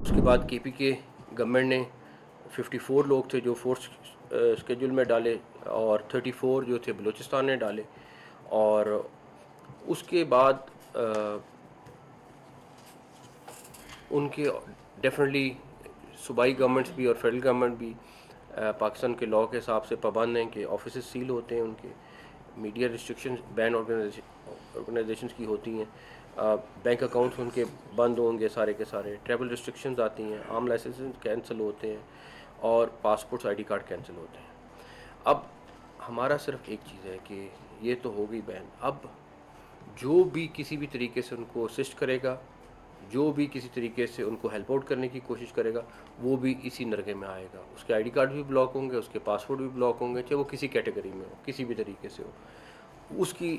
اس کے بعد کے پی کے گورنمنٹ نے 54 لوگ تھے جو فورس اسکیجول میں ڈالے اور 34 جو تھے بلوچستان نے ڈالے. اور اس کے بعد ان کے ڈیفینیٹلی صوبائی گورنمنٹس بھی اور فیڈرل گورنمنٹ بھی پاکستان کے لاء کے حساب سے پابند ہیں کہ آفیسز سیل ہوتے ہیں ان کے, میڈیا ریسٹرکشن بین آرگنائزیشنز کی ہوتی ہیں, بینک اکاؤنٹس ان کے بند ہوں گے سارے کے سارے, ٹریول ریسٹرکشنز آتی ہیں, عام لائسنسز کینسل ہوتے ہیں اور passports I D card cancel ہوتے ہیں. اب ہمارا صرف ایک چیز ہے کہ یہ تو ہو گئی بین, اب جو بھی کسی بھی طریقے سے ان کو اسسٹ کرے گا, جو بھی کسی طریقے سے ان کو ہیلپ آؤٹ کرنے کی کوشش کرے گا, وہ بھی اسی نرغے میں آئے گا. اس کے آئی ڈی کارڈ بھی بلاک ہوں گے, اس کے پاسپورٹ بھی بلاک ہوں گے, چاہے وہ کسی کیٹیگری میں ہو, کسی بھی طریقے سے ہو. اس کی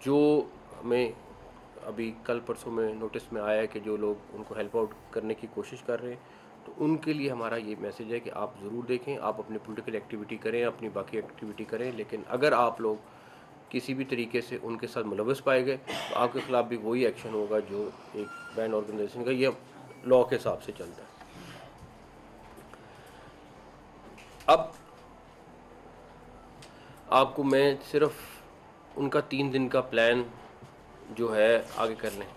جو ہمیں ابھی کل پرسوں میں نوٹس میں آیا ہے کہ جو لوگ ان کو ہیلپ آؤٹ کرنے کی کوشش کر رہے ہیں, تو ان کے لیے ہمارا یہ میسیج ہے کہ آپ ضرور دیکھیں, آپ اپنی پولیٹیکل ایکٹیویٹی کریں, اپنی باقی ایکٹیویٹی کریں, لیکن اگر آپ لوگ کسی بھی طریقے سے ان کے ساتھ ملوث پائے گئے تو آپ کے خلاف بھی وہی ایکشن ہوگا جو ایک بین آرگنائزیشن کا یہ لاء کے حساب سے چلتا ہے. اب آپ کو میں صرف ان کا 3 دن کا پلان جو ہے آگے کر لیں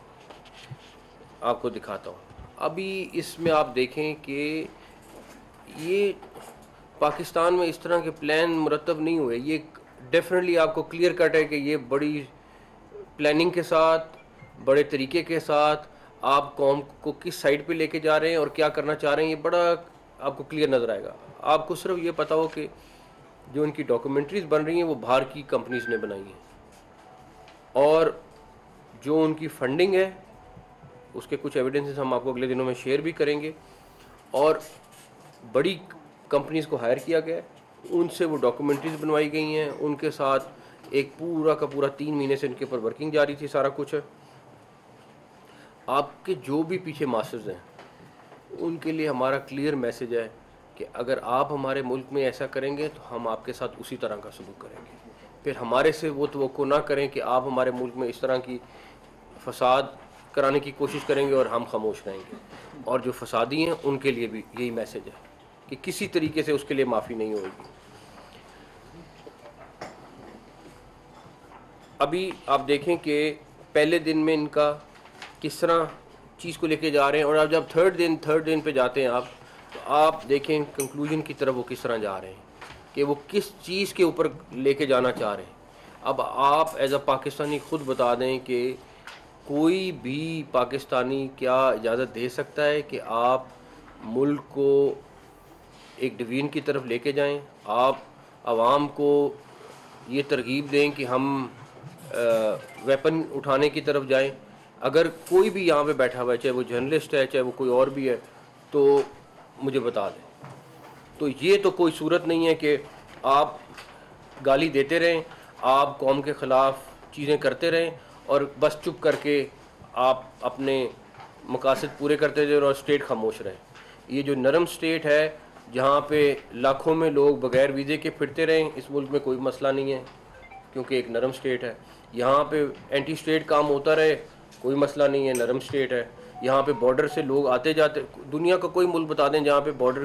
آپ کو دکھاتا ہوں. ابھی اس میں آپ دیکھیں کہ یہ پاکستان میں اس طرح کے پلان مرتب نہیں ہوئے. یہ ڈیفینیٹلی آپ کو کلیئر کٹ ہے کہ یہ بڑی پلاننگ کے ساتھ, بڑے طریقے کے ساتھ آپ قوم کو کس سائڈ پہ لے کے جا رہے ہیں اور کیا کرنا چاہ رہے ہیں, یہ بڑا آپ کو کلیئر نظر آئے گا. آپ کو صرف یہ پتا ہو کہ جو ان کی ڈاکومنٹریز بن رہی ہیں وہ باہر کی کمپنیز نے بنائی ہیں, اور جو ان کی فنڈنگ ہے اس کے کچھ ایویڈنسز ہم آپ کو اگلے دنوں میں شیئر بھی کریں گے, اور بڑی کمپنیز کو ہائر کیا گیا ہے, ان سے وہ ڈاکومنٹریز بنوائی گئی ہیں, ان کے ساتھ ایک پورا کا پورا 3 مہینے سے ان کے اوپر ورکنگ جاری تھی, سارا کچھ ہے. آپ کے جو بھی پیچھے ماسٹرز ہیں ان کے لیے ہمارا کلیئر میسیج ہے کہ اگر آپ ہمارے ملک میں ایسا کریں گے تو ہم آپ کے ساتھ اسی طرح کا سلوک کریں گے. پھر ہمارے سے وہ توقع نہ کریں کہ آپ ہمارے ملک میں اس طرح کی فساد کرانے کی کوشش کریں گے اور ہم خاموش رہیں گے. اور جو فسادی ہیں ان کے لیے بھی یہی میسیج ہے کہ کسی طریقے سے اس کے لیے معافی نہیں ہوئے گی. ابھی آپ دیکھیں کہ پہلے دن میں ان کا کس طرح چیز کو لے کے جا رہے ہیں, اور اب جب تھرڈ دن پہ جاتے ہیں آپ تو آپ دیکھیں کنکلوژن کی طرف وہ کس طرح جا رہے ہیں کہ وہ کس چیز کے اوپر لے کے جانا چاہ رہے ہیں. اب آپ ایز اے پاکستانی خود بتا دیں کہ کوئی بھی پاکستانی کیا اجازت دے سکتا ہے کہ آپ ملک کو ایک ڈویژن کی طرف لے کے جائیں, آپ عوام کو یہ ترغیب دیں کہ ہم ویپن اٹھانے کی طرف جائیں. اگر کوئی بھی یہاں پہ بیٹھا ہوا ہے, چاہے وہ جرنلسٹ ہے, چاہے وہ کوئی اور بھی ہے, تو مجھے بتا دیں. تو یہ تو کوئی صورت نہیں ہے کہ آپ گالی دیتے رہیں, آپ قوم کے خلاف چیزیں کرتے رہیں اور بس چپ کر کے آپ اپنے مقاصد پورے کرتے رہیں اور اسٹیٹ خاموش رہے. یہ جو نرم اسٹیٹ ہے جہاں پہ لاکھوں میں لوگ بغیر ویزے کے پھرتے رہیں, اس ملک میں کوئی مسئلہ نہیں ہے کیونکہ ایک نرم اسٹیٹ ہے. یہاں پہ اینٹی اسٹیٹ کام ہوتا رہے, کوئی مسئلہ نہیں ہے, نرم اسٹیٹ ہے. یہاں پہ بارڈر سے لوگ آتے جاتے, دنیا کا کوئی ملک بتا دیں جہاں پہ بارڈر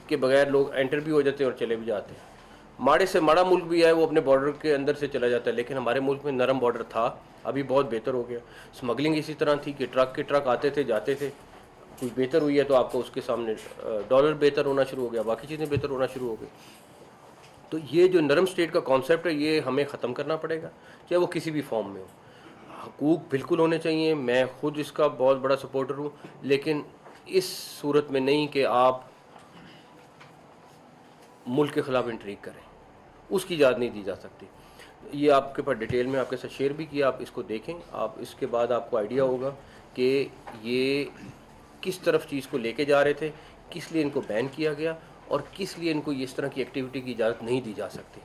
کے بغیر لوگ انٹر بھی ہو جاتے ہیں اور چلے بھی جاتے ہیں. ماڑے سے ماڑا ملک بھی ہے وہ اپنے بارڈر کے اندر سے چلا جاتا ہے, لیکن ہمارے ملک میں نرم بارڈر تھا, ابھی بہت بہتر ہو گیا. اسمگلنگ اسی طرح تھی کہ ٹرک کے ٹرک آتے تھے جاتے تھے, کچھ بہتر ہوئی ہے تو آپ کو اس کے سامنے ڈالر بہتر ہونا شروع ہو گیا, باقی چیزیں بہتر ہونا شروع ہو گئی. تو یہ جو نرم اسٹیٹ کا کانسیپٹ ہے یہ ہمیں ختم کرنا پڑے گا, چاہے وہ کسی بھی فارم میں ہو. حقوق بالکل ہونے چاہیے, میں خود اس کا بہت بڑا سپورٹر ہوں, لیکن اس صورت میں نہیں کہ آپ ملک کے خلاف انٹریگ کریں, اس کی اجازت نہیں دی جا سکتی. یہ آپ کے پاس ڈیٹیل میں آپ کے ساتھ شیئر بھی کیا, آپ اس کو دیکھیں, آپ اس کے بعد آپ کو آئیڈیا ہوگا کہ یہ کس طرف چیز کو لے کے جا رہے تھے, کس لیے ان کو بین کیا گیا اور کس لیے ان کو اس طرح کی ایکٹیویٹی کی اجازت نہیں دی جا سکتی.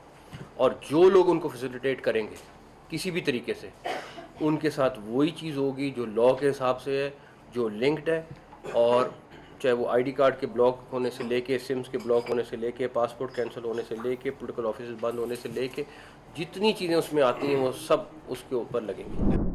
اور جو لوگ ان کو فیسیلیٹیٹ کریں گے کسی بھی طریقے سے, ان کے ساتھ وہی چیز ہوگی جو لاء کے حساب سے ہے, جو لنکڈ ہے, اور چاہے وہ آئی ڈی کارڈ کے بلاک ہونے سے لے کے, سمز کے بلاک ہونے سے لے کے, پاسپورٹ کینسل ہونے سے لے کے, پولیٹیکل آفیسز بند ہونے سے لے کے, جتنی چیزیں اس میں آتی ہیں وہ سب اس کے اوپر لگیں گی.